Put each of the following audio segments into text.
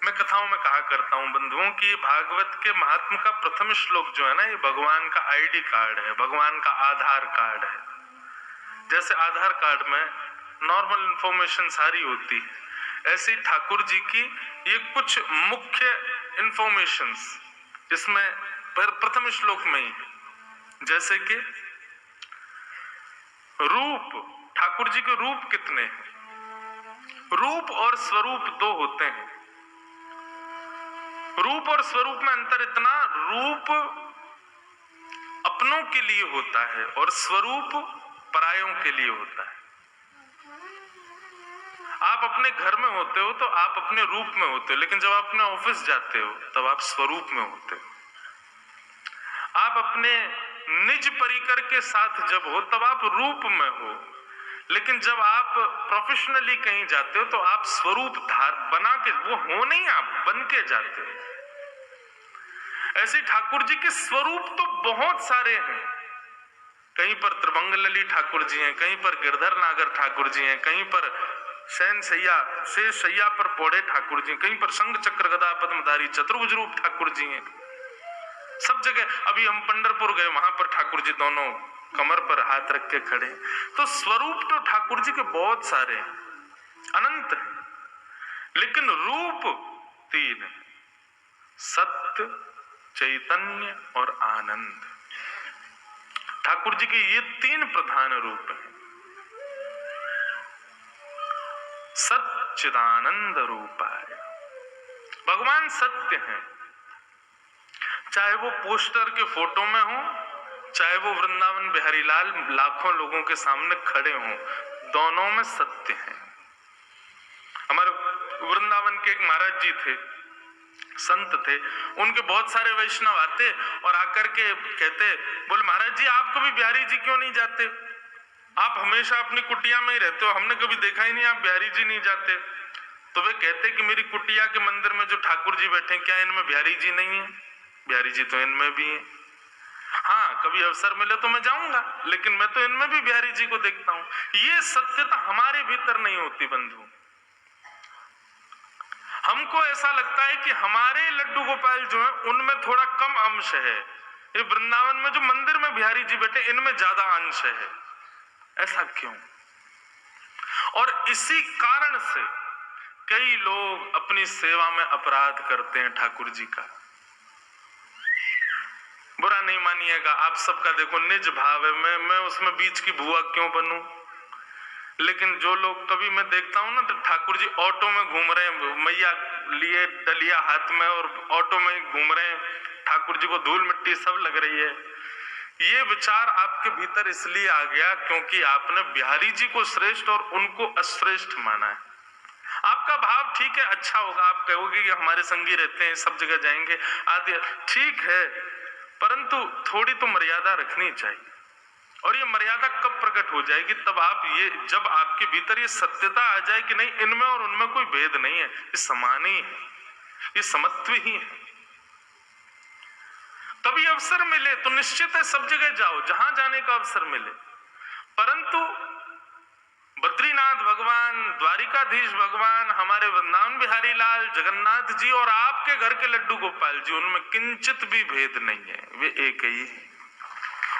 मैं कथाओं में कहा करता हूं बंधुओं कि भागवत के महात्म का प्रथम श्लोक जो है ना, ये भगवान का आईडी कार्ड है, भगवान का आधार कार्ड है। जैसे आधार कार्ड में नॉर्मल इंफॉर्मेशन सारी होती है, ऐसी ठाकुर जी की ये कुछ मुख्य इंफॉर्मेशंस इसमें प्रथम श्लोक में ही, जैसे कि रूप, ठाकुर जी के रूप कितने हैं। रूप और स्वरूप दो होते हैं। रूप और स्वरूप में अंतर इतना, रूप अपनों के लिए होता है और स्वरूप परायों के लिए होता है। आप अपने घर में होते हो तो आप अपने रूप में होते हो, लेकिन जब आप अपने ऑफिस जाते हो तब आप स्वरूप में होते हो। आप अपने निज परिकर के साथ जब हो तब आप रूप में हो, लेकिन जब आप प्रोफेशनली कहीं जाते हो तो आप स्वरूप धार बना के, वो हो नहीं, आप बन के जाते हो। ऐसे ठाकुर जी के स्वरूप तो बहुत सारे हैं। कहीं पर त्रिभंग लली ठाकुर जी हैं, कहीं पर गिरधर नागर ठाकुर जी हैं, कहीं पर शयन सैया शेष सैया पर पौड़े ठाकुर जी, कहीं पर शंख चक्र गदा पद्मधारी चतुर्भुज रूप ठाकुर जी हैं। सब जगह, अभी हम पंढरपुर गए, वहां पर ठाकुर जी दोनों कमर पर हाथ रख के खड़े। तो स्वरूप तो ठाकुर जी के बहुत सारे हैं, अनंत है, लेकिन रूप तीन है, सत्य, चैतन्य और आनंद। ठाकुर जी के ये तीन प्रधान रूप हैं। सच्चिदानंद रूपाय, भगवान सत्य हैं, चाहे वो पोस्टर के फोटो में हो, चाहे वो वृंदावन बिहारी लाल लाखों लोगों के सामने खड़े हों, दोनों में सत्य है। हमारे वृंदावन के एक महाराज जी थे, संत थे, उनके बहुत सारे वैष्णव आते और आकर के कहते, बोले महाराज जी आप कभी बिहारी जी क्यों नहीं जाते, आप हमेशा अपनी कुटिया में ही रहते हो, हमने कभी देखा ही नहीं आप बिहारी जी नहीं जाते। तो वे कहते कि मेरी कुटिया के मंदिर में जो ठाकुर जी बैठे, क्या इनमें बिहारी जी नहीं है? बिहारी जी तो इनमें भी है। हाँ, कभी अवसर मिले तो मैं जाऊंगा, लेकिन मैं तो इनमें भी बिहारी जी को देखता हूं। ये सत्यता हमारे भीतर नहीं होती बंधु। हमको ऐसा लगता है कि हमारे लड्डू गोपाल जो है उनमें थोड़ा कम अंश है, ये वृंदावन में जो मंदिर में बिहारी जी बैठे इनमें ज्यादा अंश है। ऐसा क्यों? और इसी कारण से कई लोग अपनी सेवा में अपराध करते हैं ठाकुर जी का। बुरा नहीं मानिएगा, आप सबका देखो निज भाव है, मैं उसमें बीच की भुआ क्यों बनूं। लेकिन जो लोग, कभी मैं देखता हूं ना तो ठाकुर जी ऑटो में घूम रहे हैं, मैया लिए डलिया हाथ में और ऑटो में घूम रहे हैं, ठाकुर जी को धूल मिट्टी सब लग रही है। ये विचार आपके भीतर इसलिए आ गया क्योंकि आपने बिहारी जी को श्रेष्ठ और उनको अश्रेष्ठ माना है। आपका भाव ठीक है, अच्छा होगा, आप कहोगे कि हमारे संगी रहते हैं, सब जगह जाएंगे आदि, ठीक है, परंतु थोड़ी तो मर्यादा रखनी चाहिए। और ये मर्यादा कब प्रकट हो जाएगी? तब आप ये, जब आपके भीतर ये सत्यता आ जाए कि नहीं इनमें और उनमें कोई भेद नहीं है, ये समान ही है, ये समत्व ही है। तभी अवसर मिले तो निश्चित है सब जगह जाओ जहां जाने का अवसर मिले, परंतु बद्रीनाथ भगवान, द्वारिकाधीश भगवान, हमारे वृंदावन बिहारी लाल, जगन्नाथ जी और आपके घर के लड्डू गोपाल जी, उनमें किंचित भी भेद नहीं है, वे एक ही है,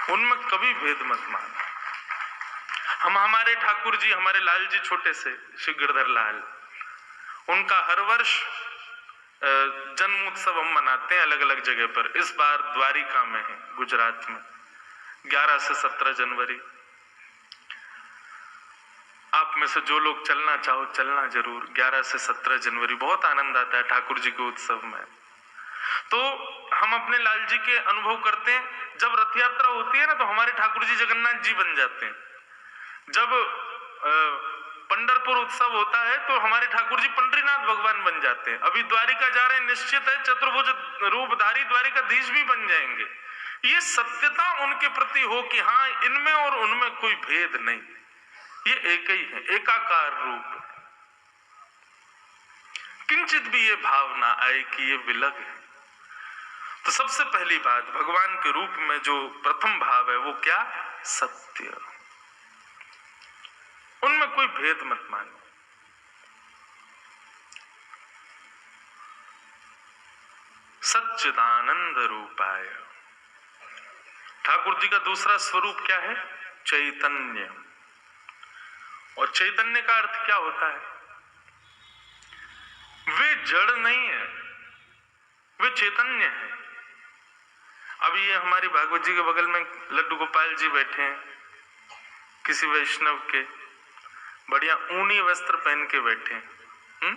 उनमें कभी भेद मत मानो। हम, हमारे ठाकुर जी, हमारे लाल जी छोटे से श्री गिरधर लाल, उनका हर वर्ष जन्म उत्सव हम मनाते हैं अलग अलग जगह पर। इस बार द्वारिका में है, गुजरात में, 11 से 17 जनवरी। आप में से जो लोग चलना चाहो चलना जरूर। 11 से 17 जनवरी बहुत आनंद आता है ठाकुर जी के उत्सव में। तो हम अपने लाल जी के अनुभव करते हैं, जब रथ यात्रा होती है ना तो हमारे ठाकुर जी जगन्नाथ जी बन जाते हैं। जब पंढरपुर उत्सव होता है तो हमारे ठाकुर जी पंडरीनाथ भगवान बन जाते हैं। अभी द्वारिका जा रहे हैं, निश्चित है चतुर्भुज रूपधारी द्वारिकाधीश भी बन जाएंगे। ये सत्यता उनके प्रति हो कि हाँ इनमें और उनमें कोई भेद नहीं, ये एक ही है, एकाकार रूप। किंचित भी ये भावना आए कि ये विलग है। तो सबसे पहली बात, भगवान के रूप में जो प्रथम भाव है वो क्या? सत्य। उनमें कोई भेद मत मानो। सच्चिदानंद रूपाय। ठाकुर जी का दूसरा स्वरूप क्या है? चैतन्य। और चैतन्य का अर्थ क्या होता है? वे जड़ नहीं है, वे चैतन्य है। अब ये हमारी भागवत जी के बगल में लड्डू गोपाल जी बैठे हैं, किसी वैष्णव के, बढ़िया ऊनी वस्त्र पहन के बैठे हैं।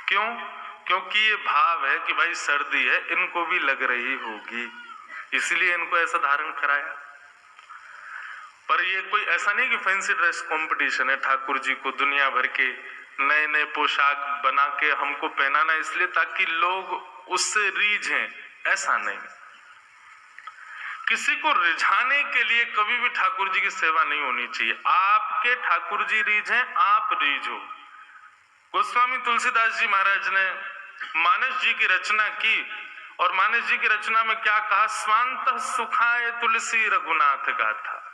क्यों? क्योंकि ये भाव है कि भाई सर्दी है, इनको भी लग रही होगी, इसलिए इनको ऐसा धारण कराया। पर ये कोई ऐसा नहीं कि फैंसी ड्रेस कंपटीशन है, ठाकुर जी को दुनिया भर के नए नए पोशाक बना के हमको पहनाना इसलिए ताकि लोग उससे रीझें, ऐसा नहीं। किसी को रिझाने के लिए कभी भी ठाकुर जी की सेवा नहीं होनी चाहिए। आपके ठाकुर जी रीझें, आप रीझो। गोस्वामी तुलसीदास जी महाराज ने मानस जी की रचना की और मानस जी की रचना में क्या कहा? स्वांत सुखाए तुलसी रघुनाथ गाथा।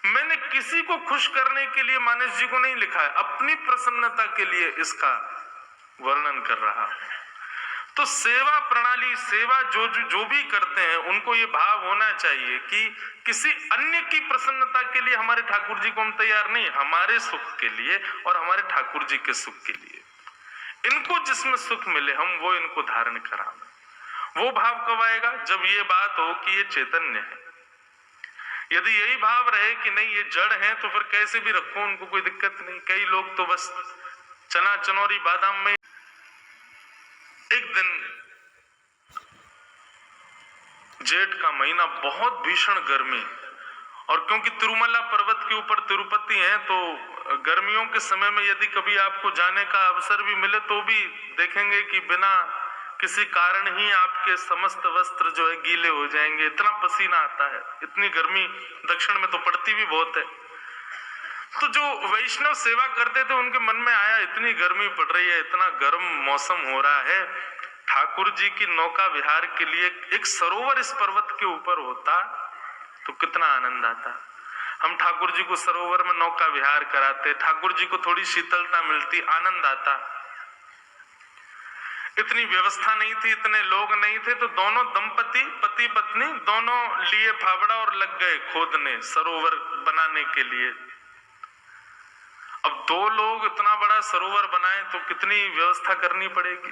मैंने किसी को खुश करने के लिए मानस जी को नहीं लिखा है, अपनी प्रसन्नता के लिए इसका वर्णन कर रहा है। तो सेवा प्रणाली, सेवा जो भी करते हैं उनको ये भाव होना चाहिए कि किसी अन्य की प्रसन्नता के लिए हमारे ठाकुर जी को हम तैयार नहीं, हमारे सुख के लिए और हमारे ठाकुर जी के सुख के लिए। इनको जिसमें सुख मिले हम वो इनको धारण कराना। वो भाव कब आएगा? जब ये बात हो कि ये चैतन्य है। यदि यही भाव रहे कि नहीं ये जड़ है तो फिर कैसे भी रखो, उनको कोई दिक्कत नहीं। कई लोग तो बस चना चनौरी बादाम में। एक दिन जेठ का महीना, बहुत भीषण गर्मी, और क्योंकि तिरुमला पर्वत के ऊपर तिरुपति है तो गर्मियों के समय में यदि कभी आपको जाने का अवसर भी मिले तो भी देखेंगे कि बिना किसी कारण ही आपके समस्त वस्त्र जो है गीले हो जाएंगे, इतना पसीना आता है। इतनी गर्मी दक्षिण में तो पड़ती भी बहुत है। तो जो वैष्णव सेवा करते थे उनके मन में आया इतनी गर्मी पड़ रही है, इतना गर्म मौसम हो रहा है, ठाकुर जी की नौका विहार के लिए एक सरोवर इस पर्वत के ऊपर होता तो कितना आनंद आता। हम ठाकुर जी को सरोवर में नौका विहार कराते, ठाकुर जी को थोड़ी शीतलता मिलती, आनंद आता। इतनी व्यवस्था नहीं थी, इतने लोग नहीं थे, तो दोनों दंपति, पति पत्नी दोनों लिए फावड़ा और लग गए खोदने सरोवर बनाने के लिए। अब दो लोग इतना बड़ा सरोवर बनाए तो कितनी व्यवस्था करनी पड़ेगी।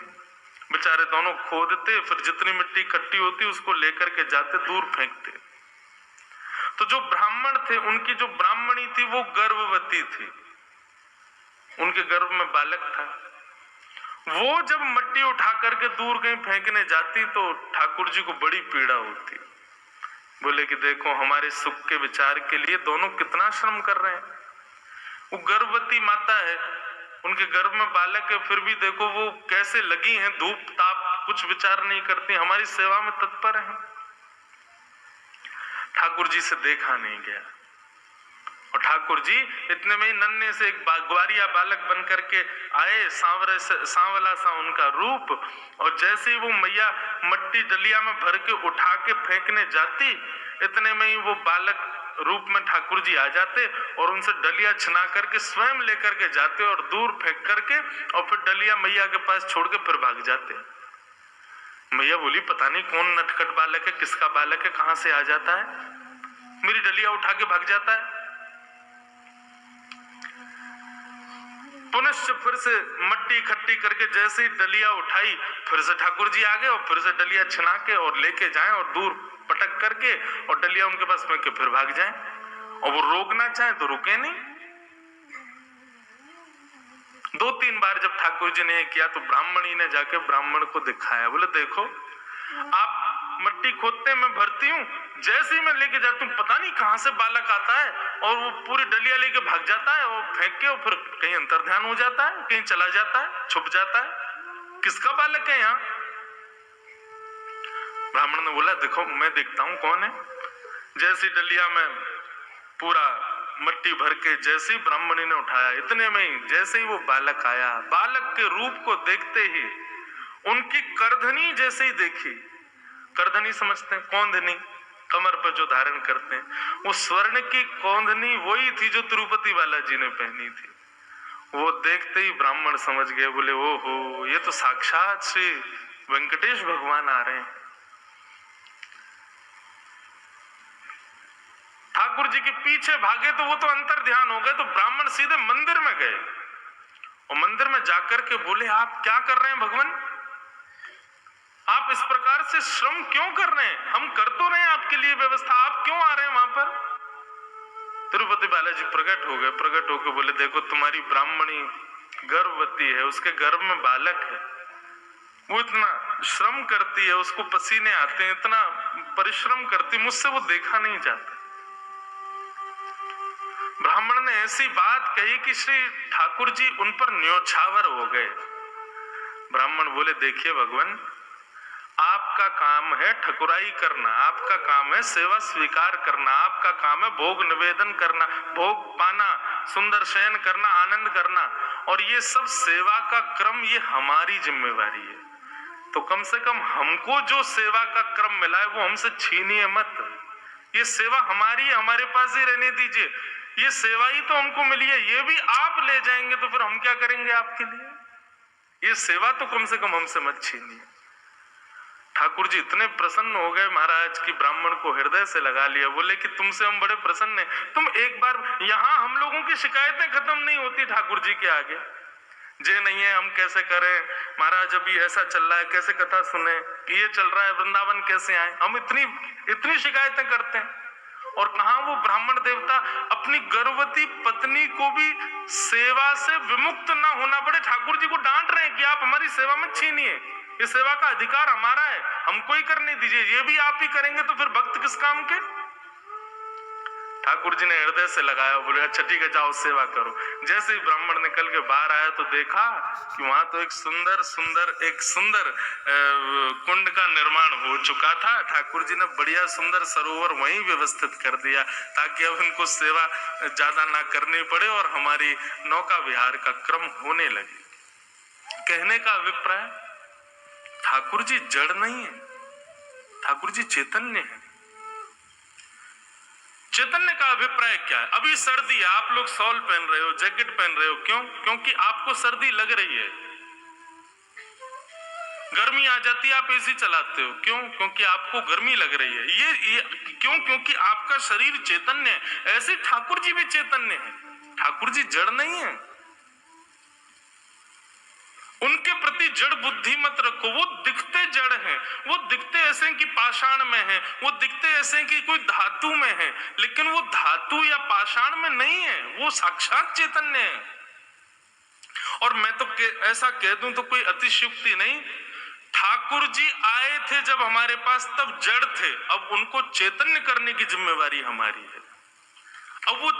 बेचारे दोनों खोदते, फिर जितनी मिट्टी इकट्ठी होती उसको लेकर के जाते, दूर फेंकते। तो जो ब्राह्मण थे, उनकी जो ब्राह्मणी थी वो गर्भवती थी, उनके गर्भ में बालक था। वो जब मट्टी उठा करके दूर कहीं फेंकने जाती तो ठाकुर जी को बड़ी पीड़ा होती। बोले कि देखो हमारे सुख के विचार के लिए दोनों कितना श्रम कर रहे हैं। वो गर्भवती माता है, उनके गर्भ में बालक है, फिर भी देखो वो कैसे लगी हैं, धूप ताप कुछ विचार नहीं करती, हमारी सेवा में तत्पर है। ठाकुर जी से देखा नहीं गया और ठाकुर जी इतने में ही नन्हे से एक ग्वारिया बालक बन करके आए, सांवला सा उनका रूप, और जैसे ही वो मैया मट्टी डलिया में भर के उठा के फेंकने जाती, इतने में ही वो बालक रूप में ठाकुर जी आ जाते और उनसे डलिया छिना करके स्वयं लेकर के जाते और दूर फेंक करके और फिर डलिया मैया के पास छोड़ के फिर भाग जाते। मैया बोली पता नहीं कौन नटखट बालक है, किसका बालक है, कहां से आ जाता है, मेरी डलिया उठा के भाग जाता है। पुनश्च फिर से मट्टी इकट्ठी करके जैसे ही डलिया उठाई, फिर से ठाकुर जी आ गए और फिर से डलिया छिना के और लेके जाएं और दूर पटक करके और डलिया उनके पास फेंक के फिर भाग जाएं, और वो रोकना चाहे तो रुके नहीं। 2-3 बार जब ठाकुर जी ने किया तो ब्राह्मणी ने जाके ब्राह्मण को दिखाया, बोले देखो आप मट्टी खोदते मैं भरती हूँ, जैसे ही मैं लेके जाती हूँ पता नहीं कहां से बालक आता है और वो पूरी डलिया लेके भाग जाता है और फेंक के और फिर कहीं अंतर्ध्यान हो जाता है, कहीं चला जाता है, छुप जाता है, किसका बालक है यहाँ? ब्राह्मण ने बोला देखो मैं देखता हूँ कौन है। जैसी डलिया में पूरा मट्टी भर के जैसे ही ब्राह्मणी ने उठाया, इतने में ही जैसे ही वो बालक आया, बालक के रूप को देखते ही उनकी करधनी जैसे ही देखी, करधनी समझते हैं, कौंधनी, कमर पर जो धारण करते हैं, वो स्वर्ण की कौंधनी वही थी जो तिरुपति बालाजी ने पहनी थी। वो देखते ही ब्राह्मण समझ गए, बोले ओहो ये तो साक्षात श्री वेंकटेश भगवान आ रहे हैं। ठाकुर जी के पीछे भागे तो वो तो अंतर ध्यान हो गए, तो ब्राह्मण सीधे मंदिर में गए और मंदिर में जाकर के बोले, आप क्या कर रहे हैं भगवान? आप इस प्रकार से श्रम क्यों कर रहे हैं? हम कर तो रहे हैं आपके लिए व्यवस्था, आप क्यों आ रहे हैं वहां पर? तिरुपति बालाजी प्रकट हो गए, प्रकट होकर बोले, देखो तुम्हारी ब्राह्मणी गर्भवती है, उसके गर्भ में बालक है, वो इतना श्रम करती है, उसको पसीने आते हैं, इतना परिश्रम करती, मुझसे वो देखा नहीं जाता। ब्राह्मण ने ऐसी बात कही कि श्री ठाकुर जी उन पर न्योछावर हो गए। ब्राह्मण बोले, देखिए भगवान, आपका काम है ठकुराई करना, आपका काम है सेवा स्वीकार करना, आपका काम है भोग निवेदन करना, भोग पाना, सुंदर शयन करना, आनंद करना, और ये सब सेवा का क्रम ये हमारी जिम्मेवारी है। तो कम से कम हमको जो सेवा का क्रम मिला है वो हमसे छीनिए मत। ये सेवा हमारी है, हमारे पास ही रहने दीजिए। ये सेवा ही तो हमको मिली है, ये भी आप ले जाएंगे तो फिर हम क्या करेंगे आपके लिए? ये सेवा तो कम से कम हमसे मत छीनिए। ठाकुर जी इतने प्रसन्न हो गए महाराज कि ब्राह्मण को हृदय से लगा लिया। बोले कि तुमसे हम बड़े प्रसन्न हैं, तुम एक बार यहाँ, हम लोगों की शिकायतें खत्म नहीं होती ठाकुर जी के आगे। जे नहीं है, हम कैसे करें महाराज, अभी ऐसा चल रहा है, कैसे कथा सुने, कि ये चल रहा है, वृंदावन कैसे आए, हम इतनी शिकायतें करते हैं। और कहा वो ब्राह्मण देवता अपनी गर्भवती पत्नी को भी सेवा से विमुक्त ना होना पड़े, ठाकुर जी को डांट रहे हैं कि आप हमारी सेवा में छीनिए, ये सेवा का अधिकार हमारा है, हमको ही करने दीजिए, ये भी आप ही करेंगे तो फिर भक्त किस काम के? ठाकुर जी ने हृदय से लगाया, बोले अच्छा ठीक है, जाओ सेवा करो। जैसे ही ब्राह्मण निकल के बाहर आया तो देखा कि वहां तो एक सुंदर कुंड का निर्माण हो चुका था। ठाकुर जी ने बढ़िया सुंदर सरोवर वहीं व्यवस्थित कर दिया ताकि अब इनको सेवा ज्यादा ना करनी पड़े और हमारी नौका विहार का क्रम होने लगे। कहने का अभिप्राय, ठाकुर जी जड़ नहीं है, ठाकुर जी चैतन्य है। चैतन्य का अभिप्राय क्या है? अभी सर्दी है, आप लोग शॉल पहन रहे हो, जैकेट पहन रहे हो, क्यों? क्योंकि आपको सर्दी लग रही है। गर्मी आ जाती है, आप एसी चलाते हो, क्यों? क्योंकि आपको गर्मी लग रही है। ये क्यों? क्योंकि आपका शरीर चैतन्य है। ऐसे ठाकुर जी भी चैतन्य है, ठाकुर जी जड़ नहीं है। उनके प्रति जड़ बुद्धि मत रखो, वो दिखते जड़ हैं, वो दिखते ऐसे कि पाषाण में हैं, वो दिखते ऐसे कि कोई धातु में है, लेकिन वो धातु या पाषाण में नहीं है, वो साक्षात चैतन्य है। और मैं तो ऐसा कह दूं तो कोई अतिशयोक्ति नहीं, ठाकुर जी आए थे जब हमारे पास तब जड़ थे, अब उनको चैतन्य करने की जिम्मेवारी हमारी है। अब वो